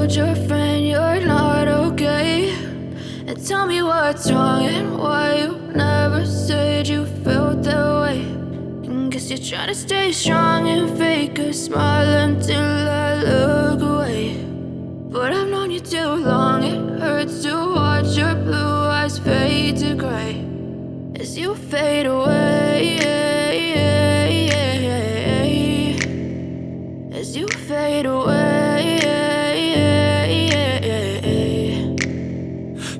told your friend you're not okay? And tell me what's wrong and why you never said you felt that way. And guess you're trying to stay strong and fake a smile until I look away. But I've known you too long, it hurts to watch your blue eyes fade to gray as you fade away, as you fade away.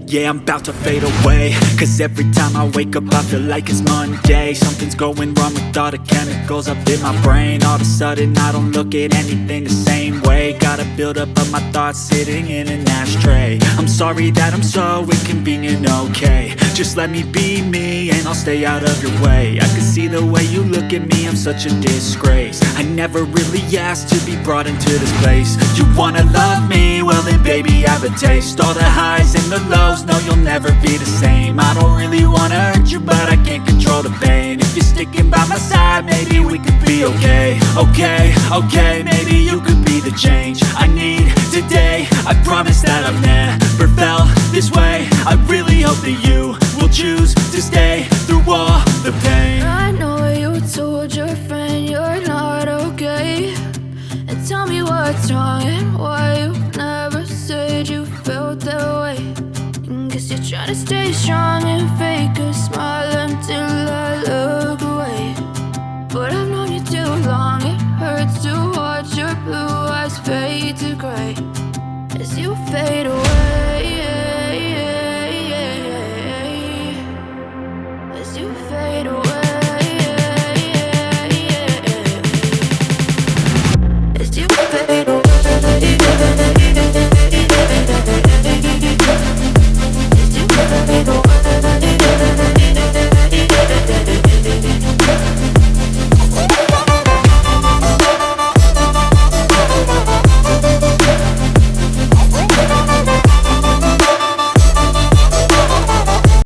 Yeah, I'm about to fade away, cause every time I wake up I feel like it's Monday. Something's going wrong with all the chemicals up in my brain. All of a sudden I don't look at anything the same way. Got a build up of my thoughts sitting in an ashtray. I'm sorry that I'm so inconvenient, okay? Just let me be me and I'll stay out of your way. I can see the way you look at me, I'm such a disgrace. I never really asked to be brought into this place. You wanna love me? Well then baby, have a taste. All the highs and the lows, no, you'll never be the same. I don't really wanna hurt you, but I can't control the pain. If you're sticking by my side, maybe we could be okay. Okay, maybe you could be the change I need today. I promise that I've never felt this way. I really hope that you will choose to stay through all the pain. I know you told your friend you're not okay. And tell me what's wrong and why you never said you felt that way. And guess you're trying to stay strong and fake a smile until I look away. But I've known you too long, it hurts to watch your blue eyes fade to gray as you fade away.